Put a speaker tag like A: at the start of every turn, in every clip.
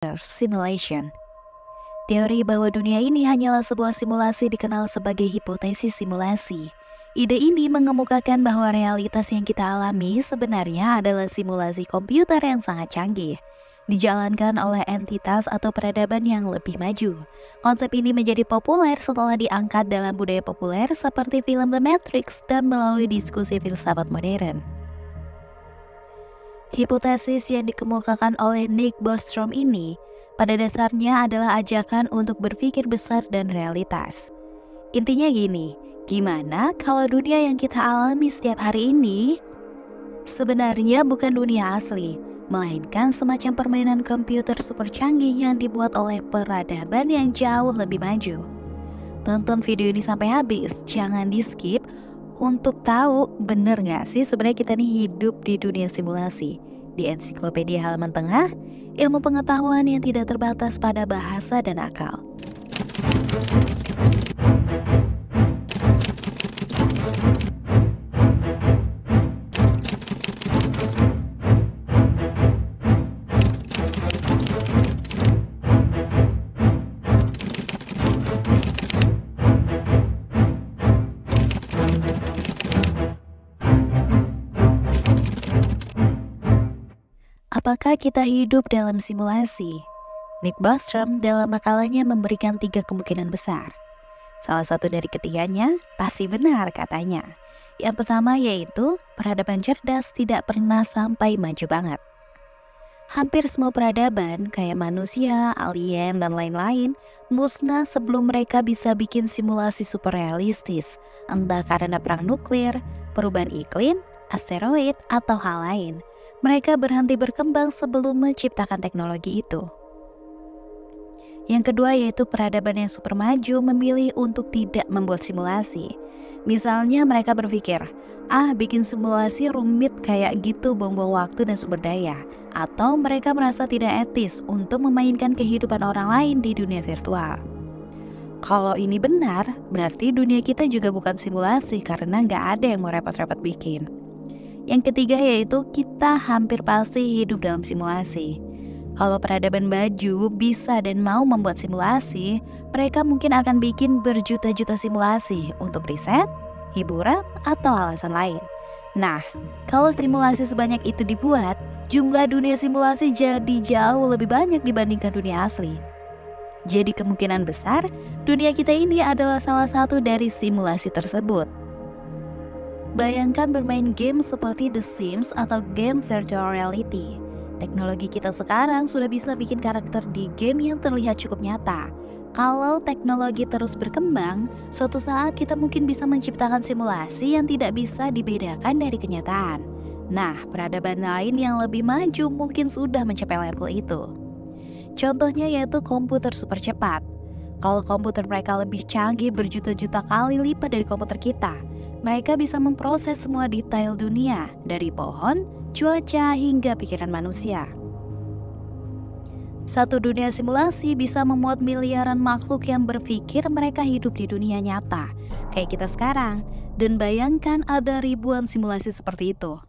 A: Simulation. Teori bahwa dunia ini hanyalah sebuah simulasi dikenal sebagai hipotesis simulasi. Ide ini mengemukakan bahwa realitas yang kita alami sebenarnya adalah simulasi komputer yang sangat canggih, dijalankan oleh entitas atau peradaban yang lebih maju. Konsep ini menjadi populer setelah diangkat dalam budaya populer seperti film The Matrix dan melalui diskusi filsafat modern. Hipotesis yang dikemukakan oleh Nick Bostrom ini pada dasarnya adalah ajakan untuk berpikir besar dan realitas. Intinya gini, gimana kalau dunia yang kita alami setiap hari ini sebenarnya bukan dunia asli, melainkan semacam permainan komputer super canggih yang dibuat oleh peradaban yang jauh lebih maju. Tonton video ini sampai habis, jangan di skip untuk tahu bener gak sih sebenarnya kita nih hidup di dunia simulasi. Di Ensiklopedia Halaman Tengah, ilmu pengetahuan yang tidak terbatas pada bahasa dan akal. Apakah kita hidup dalam simulasi? Nick Bostrom dalam makalahnya memberikan 3 kemungkinan besar. Salah satu dari ketiganya pasti benar katanya. Yang pertama yaitu peradaban cerdas tidak pernah sampai maju banget. Hampir semua peradaban kayak manusia, alien, dan lain-lain musnah sebelum mereka bisa bikin simulasi super realistis, entah karena perang nuklir, perubahan iklim, asteroid, atau hal lain. Mereka berhenti berkembang sebelum menciptakan teknologi itu. Yang kedua yaitu peradaban yang super maju memilih untuk tidak membuat simulasi. Misalnya mereka berpikir, bikin simulasi rumit kayak gitu buang-buang waktu dan sumber daya. Atau mereka merasa tidak etis untuk memainkan kehidupan orang lain di dunia virtual. Kalau ini benar, berarti dunia kita juga bukan simulasi karena nggak ada yang mau repot-repot bikin. Yang ketiga yaitu kita hampir pasti hidup dalam simulasi. Kalau peradaban baju bisa dan mau membuat simulasi, mereka mungkin akan bikin berjuta-juta simulasi untuk riset, hiburan, atau alasan lain. Nah, kalau simulasi sebanyak itu dibuat, jumlah dunia simulasi jadi jauh lebih banyak dibandingkan dunia asli. Jadi kemungkinan besar, dunia kita ini adalah salah satu dari simulasi tersebut. Bayangkan bermain game seperti The Sims atau game virtual reality. Teknologi kita sekarang sudah bisa bikin karakter di game yang terlihat cukup nyata. Kalau teknologi terus berkembang, suatu saat kita mungkin bisa menciptakan simulasi yang tidak bisa dibedakan dari kenyataan. Nah, peradaban lain yang lebih maju mungkin sudah mencapai level itu. Contohnya yaitu komputer super cepat. Kalau komputer mereka lebih canggih berjuta-juta kali lipat dari komputer kita, mereka bisa memproses semua detail dunia, dari pohon, cuaca, hingga pikiran manusia. Satu dunia simulasi bisa memuat miliaran makhluk yang berpikir mereka hidup di dunia nyata, kayak kita sekarang, dan bayangkan ada ribuan simulasi seperti itu.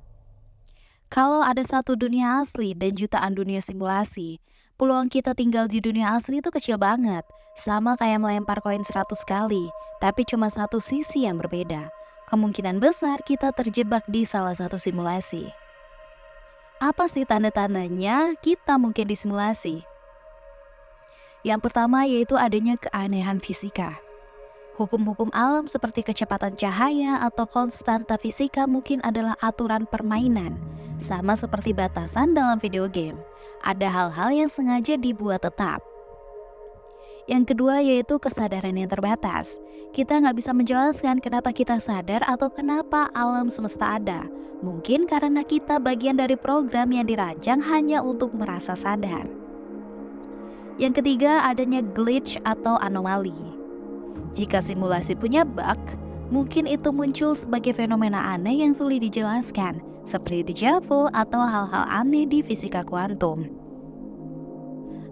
A: Kalau ada satu dunia asli dan jutaan dunia simulasi, peluang kita tinggal di dunia asli itu kecil banget, sama kayak melempar koin 100 kali, tapi cuma satu sisi yang berbeda. Kemungkinan besar kita terjebak di salah satu simulasi. Apa sih tanda-tandanya kita mungkin disimulasi? Yang pertama yaitu adanya keanehan fisika. Hukum-hukum alam seperti kecepatan cahaya atau konstanta fisika mungkin adalah aturan permainan, sama seperti batasan dalam video game. Ada hal-hal yang sengaja dibuat tetap. Yang kedua yaitu kesadaran yang terbatas. Kita nggak bisa menjelaskan kenapa kita sadar atau kenapa alam semesta ada. Mungkin karena kita bagian dari program yang dirancang hanya untuk merasa sadar. Yang ketiga adanya glitch atau anomali. Jika simulasi punya bug, mungkin itu muncul sebagai fenomena aneh yang sulit dijelaskan, seperti déjà vu atau hal-hal aneh di fisika kuantum.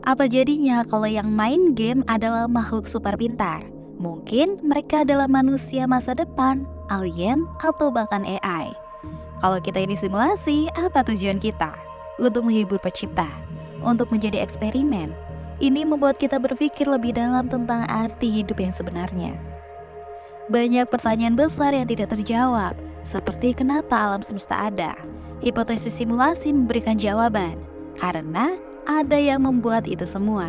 A: Apa jadinya kalau yang main game adalah makhluk super pintar? Mungkin mereka adalah manusia masa depan, alien, atau bahkan AI. Kalau kita ini simulasi, apa tujuan kita? Untuk menghibur pencipta. untuk menjadi eksperimen. Ini membuat kita berpikir lebih dalam tentang arti hidup yang sebenarnya. Banyak pertanyaan besar yang tidak terjawab, seperti kenapa alam semesta ada. Hipotesis simulasi memberikan jawaban, karena ada yang membuat itu semua.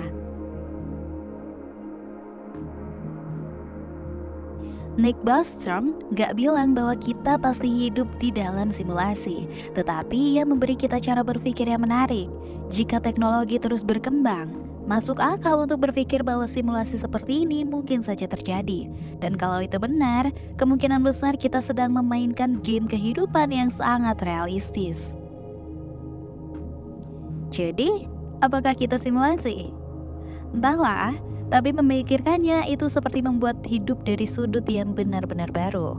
A: Nick Bostrom gak bilang bahwa kita pasti hidup di dalam simulasi, tetapi ia memberi kita cara berpikir yang menarik. Jika teknologi terus berkembang, masuk akal untuk berpikir bahwa simulasi seperti ini mungkin saja terjadi. Dan kalau itu benar, kemungkinan besar kita sedang memainkan game kehidupan yang sangat realistis. Jadi, apakah kita simulasi? Entahlah, tapi memikirkannya itu seperti membuat hidup dari sudut yang benar-benar baru.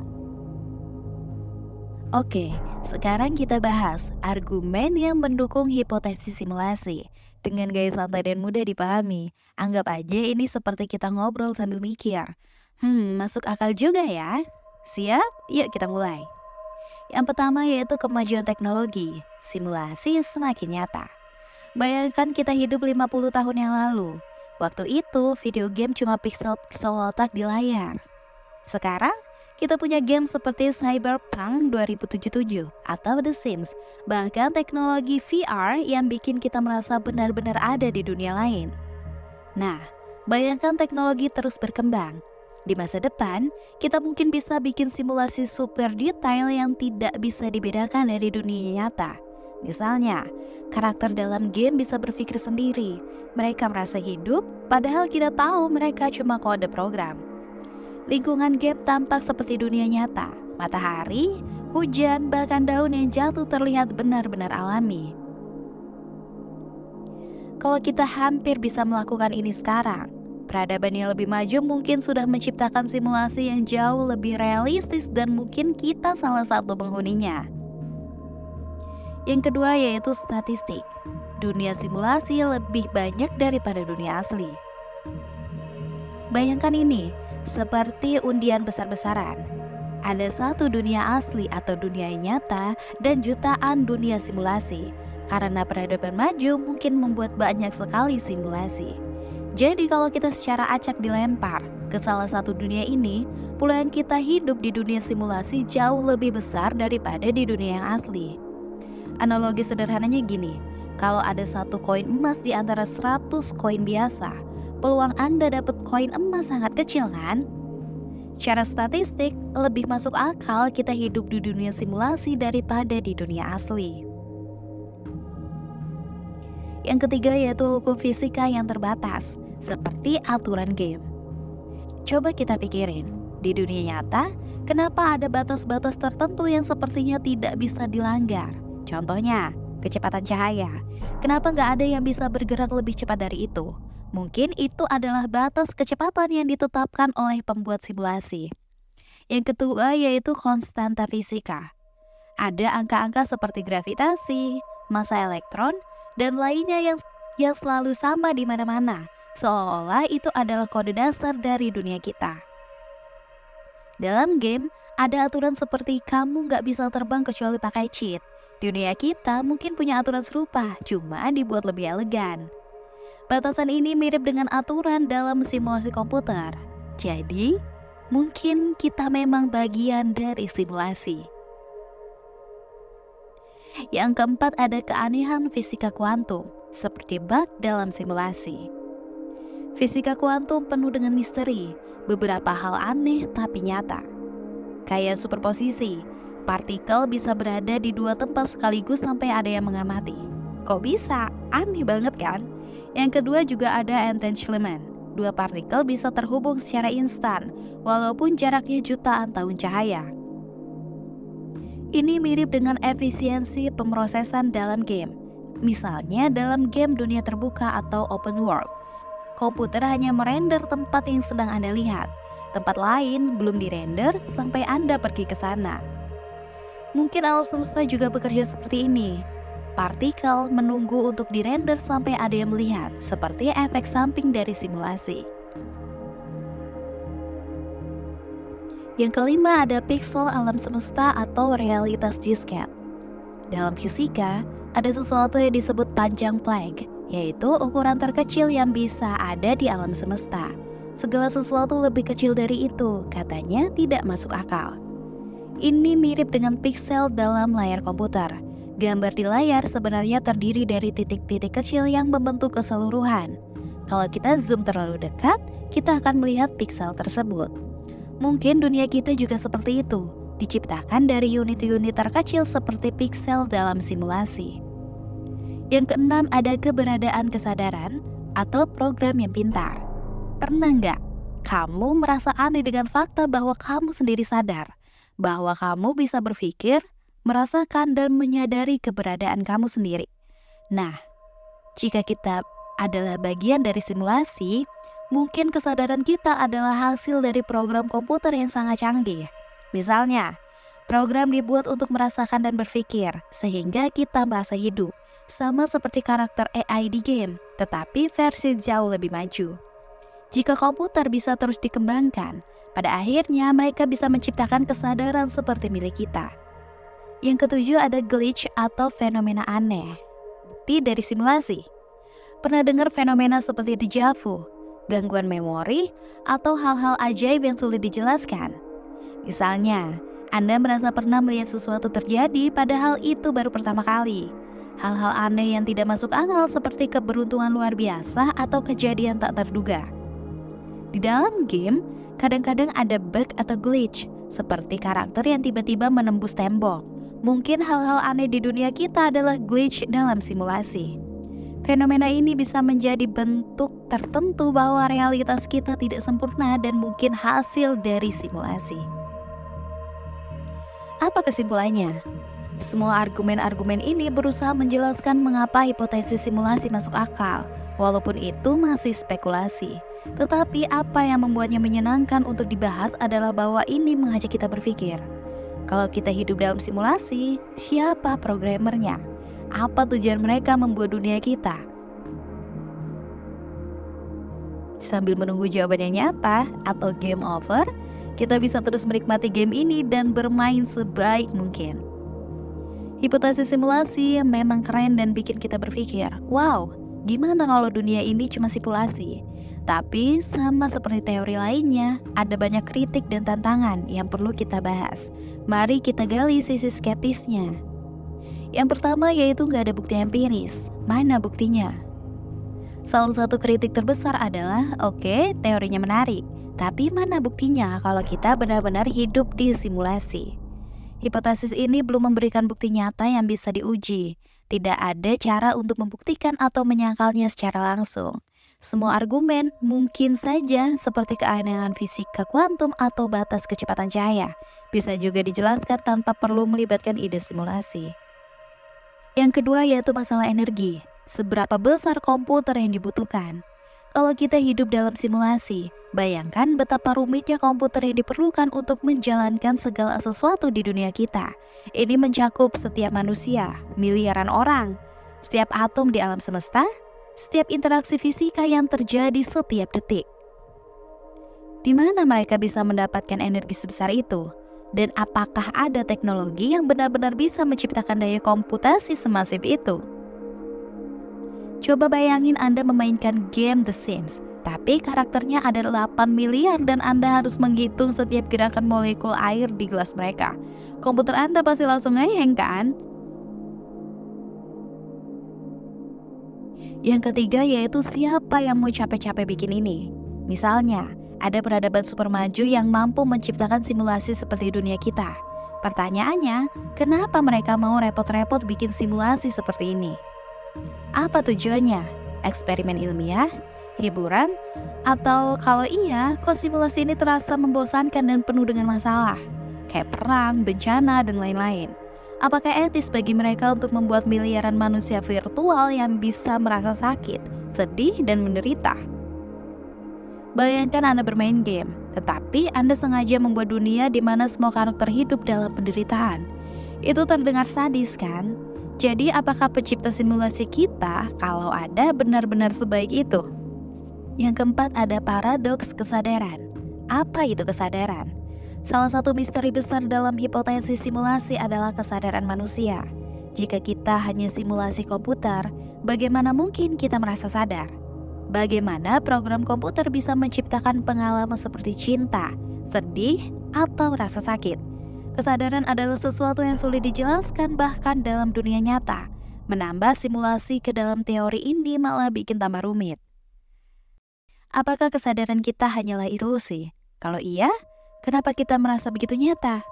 A: Oke, sekarang kita bahas argumen yang mendukung hipotesis simulasi. Dengan gaya santai dan mudah dipahami, anggap aja ini seperti kita ngobrol sambil mikir. Masuk akal juga ya? Siap? Yuk kita mulai. Yang pertama yaitu kemajuan teknologi. Simulasi semakin nyata. Bayangkan kita hidup 50 tahun yang lalu. Waktu itu video game cuma pixel-pixel otak di layar. Sekarang kita punya game seperti Cyberpunk 2077 atau The Sims. Bahkan teknologi VR yang bikin kita merasa benar-benar ada di dunia lain. Nah, bayangkan teknologi terus berkembang. Di masa depan, kita mungkin bisa bikin simulasi super detail yang tidak bisa dibedakan dari dunia nyata. Misalnya, karakter dalam game bisa berpikir sendiri. Mereka merasa hidup, padahal kita tahu mereka cuma kode program. Lingkungan game tampak seperti dunia nyata. Matahari, hujan, bahkan daun yang jatuh terlihat benar-benar alami. Kalau kita hampir bisa melakukan ini sekarang, peradaban yang lebih maju mungkin sudah menciptakan simulasi yang jauh lebih realistis dan mungkin kita salah satu penghuninya. Yang kedua yaitu statistik. Dunia simulasi lebih banyak daripada dunia asli. Bayangkan ini, seperti undian besar-besaran. Ada satu dunia asli atau dunia nyata dan jutaan dunia simulasi. Karena peradaban maju mungkin membuat banyak sekali simulasi. Jadi kalau kita secara acak dilempar ke salah satu dunia ini, peluang kita hidup di dunia simulasi jauh lebih besar daripada di dunia yang asli. Analogi sederhananya gini, kalau ada satu koin emas di antara 100 koin biasa, peluang Anda dapat koin emas sangat kecil kan? Secara statistik, lebih masuk akal kita hidup di dunia simulasi daripada di dunia asli. Yang ketiga yaitu hukum fisika yang terbatas, seperti aturan game. Coba kita pikirin, di dunia nyata, kenapa ada batas-batas tertentu yang sepertinya tidak bisa dilanggar? Contohnya, kecepatan cahaya. Kenapa nggak ada yang bisa bergerak lebih cepat dari itu? Mungkin itu adalah batas kecepatan yang ditetapkan oleh pembuat simulasi. Yang kedua yaitu konstanta fisika. Ada angka-angka seperti gravitasi, massa elektron, dan lainnya yang selalu sama di mana-mana, seolah-olah itu adalah kode dasar dari dunia kita. Dalam game, ada aturan seperti kamu nggak bisa terbang kecuali pakai cheat. Di dunia kita mungkin punya aturan serupa, cuma dibuat lebih elegan. Batasan ini mirip dengan aturan dalam simulasi komputer. Jadi, mungkin kita memang bagian dari simulasi. Yang keempat ada keanehan fisika kuantum, seperti bug dalam simulasi. Fisika kuantum penuh dengan misteri, beberapa hal aneh tapi nyata. Kayak superposisi, partikel bisa berada di dua tempat sekaligus sampai ada yang mengamati. Kok bisa? Aneh banget kan? Yang kedua juga ada entanglement. Dua partikel bisa terhubung secara instan, walaupun jaraknya jutaan tahun cahaya. Ini mirip dengan efisiensi pemrosesan dalam game. Misalnya dalam game dunia terbuka atau open world. Komputer hanya merender tempat yang sedang Anda lihat. Tempat lain belum dirender sampai Anda pergi ke sana. Mungkin alam semesta juga bekerja seperti ini. Partikel menunggu untuk dirender sampai ada yang melihat, seperti efek samping dari simulasi. Yang kelima ada pixel alam semesta atau realitas disket. Dalam fisika, ada sesuatu yang disebut panjang Planck yaitu ukuran terkecil yang bisa ada di alam semesta. Segala sesuatu lebih kecil dari itu, katanya tidak masuk akal. Ini mirip dengan piksel dalam layar komputer. Gambar di layar sebenarnya terdiri dari titik-titik kecil yang membentuk keseluruhan. Kalau kita zoom terlalu dekat, kita akan melihat piksel tersebut. Mungkin dunia kita juga seperti itu, diciptakan dari unit-unit terkecil seperti piksel dalam simulasi. Yang keenam, ada keberadaan kesadaran atau program yang pintar. Pernah nggak kamu merasa aneh dengan fakta bahwa kamu sendiri sadar, bahwa kamu bisa berpikir, merasakan, dan menyadari keberadaan kamu sendiri? Nah, jika kita adalah bagian dari simulasi, mungkin kesadaran kita adalah hasil dari program komputer yang sangat canggih. Misalnya, program dibuat untuk merasakan dan berpikir, sehingga kita merasa hidup, sama seperti karakter AI di game, tetapi versi jauh lebih maju. Jika komputer bisa terus dikembangkan, pada akhirnya mereka bisa menciptakan kesadaran seperti milik kita. Yang ketujuh, ada glitch atau fenomena aneh. Bukti dari simulasi. Pernah dengar fenomena seperti déjà vu, gangguan memori, atau hal-hal ajaib yang sulit dijelaskan? Misalnya, Anda merasa pernah melihat sesuatu terjadi padahal itu baru pertama kali. Hal-hal aneh yang tidak masuk akal seperti keberuntungan luar biasa atau kejadian tak terduga. Di dalam game, kadang-kadang ada bug atau glitch, seperti karakter yang tiba-tiba menembus tembok. Mungkin hal-hal aneh di dunia kita adalah glitch dalam simulasi. Fenomena ini bisa menjadi bentuk tertentu bahwa realitas kita tidak sempurna dan mungkin hasil dari simulasi. Apa kesimpulannya? Semua argumen-argumen ini berusaha menjelaskan mengapa hipotesis simulasi masuk akal, walaupun itu masih spekulasi. Tetapi apa yang membuatnya menyenangkan untuk dibahas adalah bahwa ini mengajak kita berpikir. Kalau kita hidup dalam simulasi, siapa programmernya? Apa tujuan mereka membuat dunia kita? Sambil menunggu jawaban yang nyata atau game over, kita bisa terus menikmati game ini dan bermain sebaik mungkin. Hipotesis simulasi memang keren dan bikin kita berpikir, wow, gimana kalau dunia ini cuma simulasi? Tapi sama seperti teori lainnya, ada banyak kritik dan tantangan yang perlu kita bahas. Mari kita gali sisi skeptisnya. Yang pertama yaitu nggak ada bukti empiris. Mana buktinya? Salah satu kritik terbesar adalah, oke, teorinya menarik, tapi mana buktinya kalau kita benar-benar hidup di simulasi? Hipotesis ini belum memberikan bukti nyata yang bisa diuji. Tidak ada cara untuk membuktikan atau menyangkalnya secara langsung. Semua argumen mungkin saja seperti keanehan fisika kuantum atau batas kecepatan cahaya bisa juga dijelaskan tanpa perlu melibatkan ide simulasi. Yang kedua yaitu masalah energi. Seberapa besar komputer yang dibutuhkan? Kalau kita hidup dalam simulasi, bayangkan betapa rumitnya komputer yang diperlukan untuk menjalankan segala sesuatu di dunia kita. Ini mencakup setiap manusia, miliaran orang, setiap atom di alam semesta, setiap interaksi fisika yang terjadi setiap detik. Di mana mereka bisa mendapatkan energi sebesar itu? Dan apakah ada teknologi yang benar-benar bisa menciptakan daya komputasi semasif itu? Coba bayangin Anda memainkan game The Sims, tapi karakternya ada 8 miliar dan Anda harus menghitung setiap gerakan molekul air di gelas mereka. Komputer Anda pasti langsung ngeheng kan? Yang ketiga yaitu siapa yang mau capek-capek bikin ini? Misalnya, ada peradaban super maju yang mampu menciptakan simulasi seperti dunia kita. Pertanyaannya, kenapa mereka mau repot-repot bikin simulasi seperti ini? Apa tujuannya? Eksperimen ilmiah? Hiburan? Atau kalau iya, kok simulasi ini terasa membosankan dan penuh dengan masalah? Kayak perang, bencana, dan lain-lain. Apakah etis bagi mereka untuk membuat miliaran manusia virtual yang bisa merasa sakit, sedih, dan menderita? Bayangkan Anda bermain game, tetapi Anda sengaja membuat dunia di mana semua karakter hidup dalam penderitaan. Itu terdengar sadis kan? Jadi apakah pencipta simulasi kita kalau ada benar-benar sebaik itu? Yang keempat ada paradoks kesadaran. Apa itu kesadaran? Salah satu misteri besar dalam hipotesis simulasi adalah kesadaran manusia. Jika kita hanya simulasi komputer, bagaimana mungkin kita merasa sadar? Bagaimana program komputer bisa menciptakan pengalaman seperti cinta, sedih, atau rasa sakit? Kesadaran adalah sesuatu yang sulit dijelaskan bahkan dalam dunia nyata. Menambah simulasi ke dalam teori ini malah bikin tambah rumit. Apakah kesadaran kita hanyalah ilusi? Kalau iya, kenapa kita merasa begitu nyata?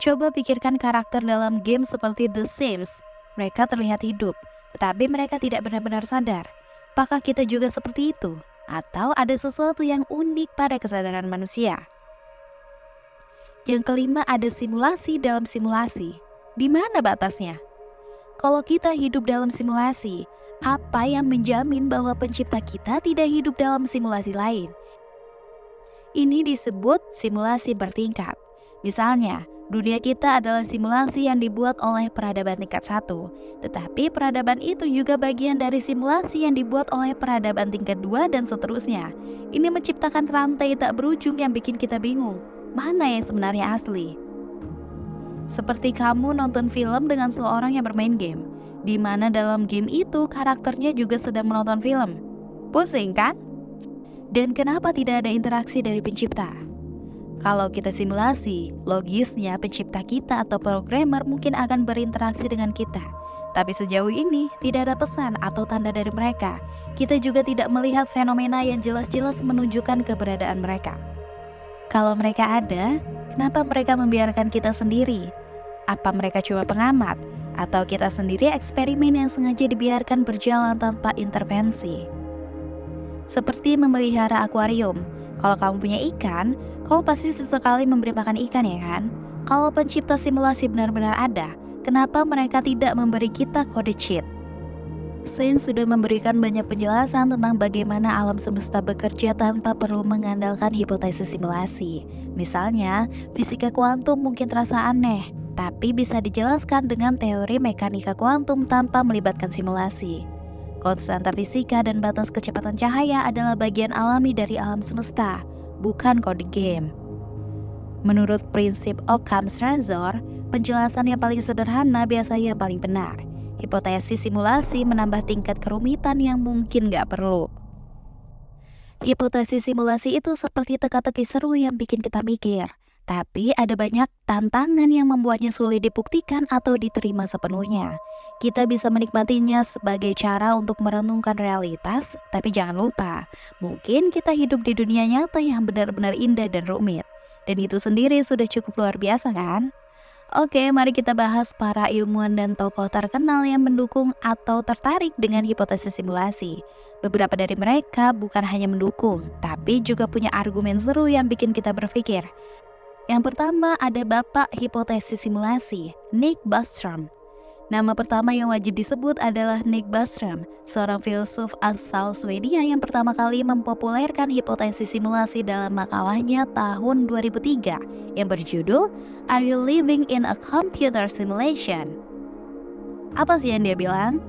A: Coba pikirkan karakter dalam game seperti The Sims. Mereka terlihat hidup, tetapi mereka tidak benar-benar sadar. Apakah kita juga seperti itu? Atau ada sesuatu yang unik pada kesadaran manusia? Yang kelima, ada simulasi dalam simulasi. Di mana batasnya? Kalau kita hidup dalam simulasi, apa yang menjamin bahwa pencipta kita tidak hidup dalam simulasi lain? Ini disebut simulasi bertingkat. Misalnya, dunia kita adalah simulasi yang dibuat oleh peradaban tingkat 1, tetapi peradaban itu juga bagian dari simulasi yang dibuat oleh peradaban tingkat 2 dan seterusnya. Ini menciptakan rantai tak berujung yang bikin kita bingung. Mana yang sebenarnya asli? Seperti kamu nonton film dengan seorang yang bermain game, di mana dalam game itu karakternya juga sedang menonton film. Pusing kan? Dan kenapa tidak ada interaksi dari pencipta? Kalau kita simulasi, logisnya pencipta kita atau programmer mungkin akan berinteraksi dengan kita. Tapi sejauh ini tidak ada pesan atau tanda dari mereka. Kita juga tidak melihat fenomena yang jelas-jelas menunjukkan keberadaan mereka. Kalau mereka ada, kenapa mereka membiarkan kita sendiri? Apa mereka cuma pengamat? Atau kita sendiri eksperimen yang sengaja dibiarkan berjalan tanpa intervensi? Seperti memelihara akuarium. Kalau kamu punya ikan, kamu pasti sesekali memberi makan ikan, ya kan? Kalau pencipta simulasi benar-benar ada, kenapa mereka tidak memberi kita kode cheat? Sains sudah memberikan banyak penjelasan tentang bagaimana alam semesta bekerja tanpa perlu mengandalkan hipotesis simulasi. Misalnya, fisika kuantum mungkin terasa aneh, tapi bisa dijelaskan dengan teori mekanika kuantum tanpa melibatkan simulasi. Konstanta fisika dan batas kecepatan cahaya adalah bagian alami dari alam semesta, bukan kode game. Menurut prinsip Occam's razor, penjelasan yang paling sederhana biasanya yang paling benar. Hipotesis simulasi menambah tingkat kerumitan yang mungkin gak perlu. Hipotesis simulasi itu seperti teka-teki seru yang bikin kita mikir, tapi ada banyak tantangan yang membuatnya sulit dibuktikan atau diterima sepenuhnya. Kita bisa menikmatinya sebagai cara untuk merenungkan realitas, tapi jangan lupa, mungkin kita hidup di dunia nyata yang benar-benar indah dan rumit. Dan itu sendiri sudah cukup luar biasa, kan? Oke, mari kita bahas para ilmuwan dan tokoh terkenal yang mendukung atau tertarik dengan hipotesis simulasi. Beberapa dari mereka bukan hanya mendukung, tapi juga punya argumen seru yang bikin kita berpikir. Yang pertama ada Bapak Hipotesis Simulasi, Nick Bostrom. Nama pertama yang wajib disebut adalah Nick Bostrom, seorang filsuf asal Swedia yang pertama kali mempopulerkan hipotesis simulasi dalam makalahnya tahun 2003 yang berjudul Are You Living in a Computer Simulation? Apa sih yang dia bilang?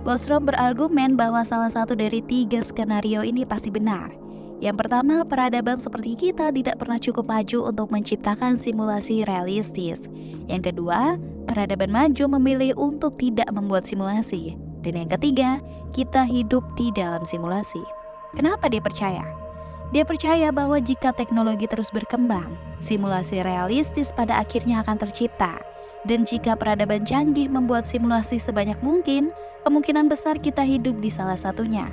A: Bostrom berargumen bahwa salah satu dari 3 skenario ini pasti benar. Yang pertama, peradaban seperti kita tidak pernah cukup maju untuk menciptakan simulasi realistis. Yang kedua, peradaban maju memilih untuk tidak membuat simulasi. Dan yang ketiga, kita hidup di dalam simulasi. Kenapa dia percaya? Dia percaya bahwa jika teknologi terus berkembang, simulasi realistis pada akhirnya akan tercipta. Dan jika peradaban canggih membuat simulasi sebanyak mungkin, kemungkinan besar kita hidup di salah satunya.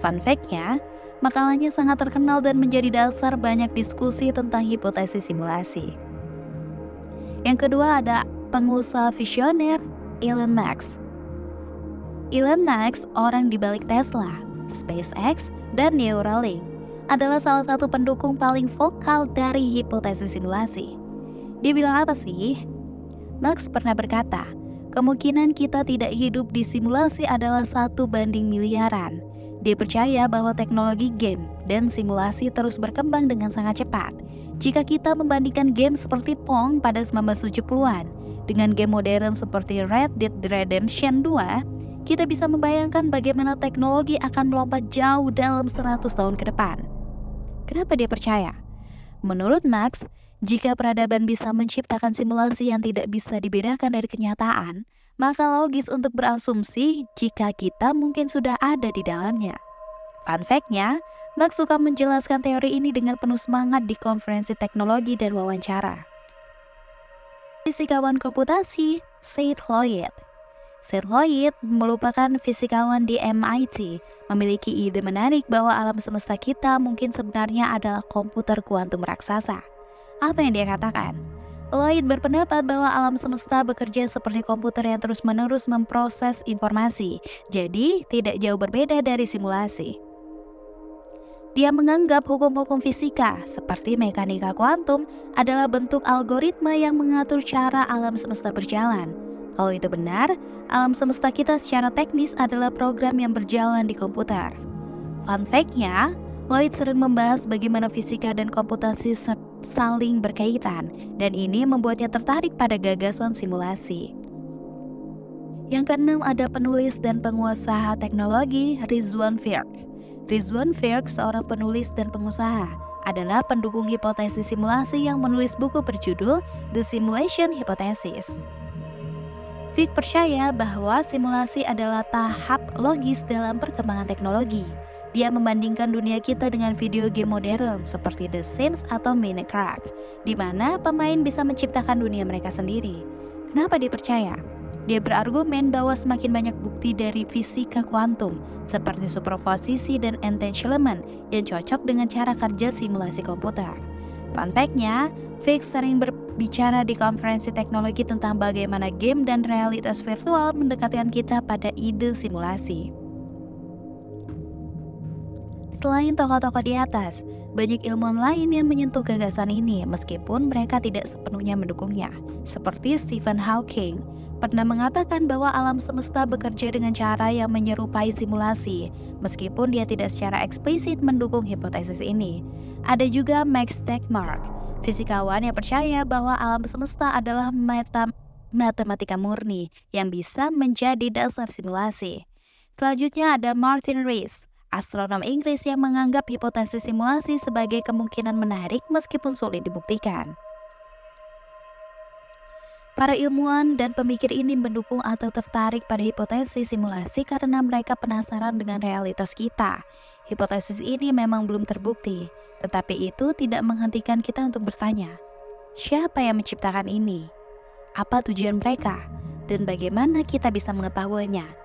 A: Fun fact-nya, makalahnya sangat terkenal dan menjadi dasar banyak diskusi tentang hipotesis simulasi. Yang kedua ada pengusaha visioner Elon Musk. Elon Musk, orang di balik Tesla, SpaceX, dan Neuralink, adalah salah satu pendukung paling vokal dari hipotesis simulasi. Dia bilang apa sih? Musk pernah berkata, kemungkinan kita tidak hidup di simulasi adalah 1 banding miliaran. Dia percaya bahwa teknologi game dan simulasi terus berkembang dengan sangat cepat. Jika kita membandingkan game seperti Pong pada 1970-an dengan game modern seperti Red Dead Redemption 2, kita bisa membayangkan bagaimana teknologi akan melompat jauh dalam 100 tahun ke depan. Kenapa dia percaya? Menurut Max, Jika peradaban bisa menciptakan simulasi yang tidak bisa dibedakan dari kenyataan, maka logis untuk berasumsi jika kita mungkin sudah ada di dalamnya. Fun fact-nya, Mark suka menjelaskan teori ini dengan penuh semangat di konferensi teknologi dan wawancara. Fisikawan komputasi, Seth Lloyd. Seth Lloyd merupakan fisikawan di MIT, memiliki ide menarik bahwa alam semesta kita mungkin sebenarnya adalah komputer kuantum raksasa. Apa yang dia katakan? Lloyd berpendapat bahwa alam semesta bekerja seperti komputer yang terus-menerus memproses informasi, jadi tidak jauh berbeda dari simulasi. Dia menganggap hukum-hukum fisika seperti mekanika kuantum adalah bentuk algoritma yang mengatur cara alam semesta berjalan. Kalau itu benar, alam semesta kita secara teknis adalah program yang berjalan di komputer. Fun fact-nya, Lloyd sering membahas bagaimana fisika dan komputasi saling berkaitan, dan ini membuatnya tertarik pada gagasan simulasi. Yang keenam ada penulis dan pengusaha teknologi Rizwan Virk. Rizwan Virk, seorang penulis dan pengusaha, adalah pendukung hipotesis simulasi yang menulis buku berjudul The Simulation Hypothesis. Virk percaya bahwa simulasi adalah tahap logis dalam perkembangan teknologi. Dia membandingkan dunia kita dengan video game modern seperti The Sims atau Minecraft, di mana pemain bisa menciptakan dunia mereka sendiri. Kenapa dia percaya? Dia berargumen bahwa semakin banyak bukti dari fisika kuantum, seperti superposisi dan entanglement, yang cocok dengan cara kerja simulasi komputer. Fun fact-nya, Virk sering berbicara di konferensi teknologi tentang bagaimana game dan realitas virtual mendekatkan kita pada ide simulasi. Selain tokoh-tokoh di atas, banyak ilmuwan lain yang menyentuh gagasan ini meskipun mereka tidak sepenuhnya mendukungnya. Seperti Stephen Hawking, pernah mengatakan bahwa alam semesta bekerja dengan cara yang menyerupai simulasi, meskipun dia tidak secara eksplisit mendukung hipotesis ini. Ada juga Max Tegmark, fisikawan yang percaya bahwa alam semesta adalah matematika murni yang bisa menjadi dasar simulasi. Selanjutnya ada Martin Rees, astronom Inggris yang menganggap hipotesis simulasi sebagai kemungkinan menarik meskipun sulit dibuktikan. Para ilmuwan dan pemikir ini mendukung atau tertarik pada hipotesis simulasi karena mereka penasaran dengan realitas kita. Hipotesis ini memang belum terbukti, tetapi itu tidak menghentikan kita untuk bertanya, siapa yang menciptakan ini? Apa tujuan mereka? Dan bagaimana kita bisa mengetahuinya?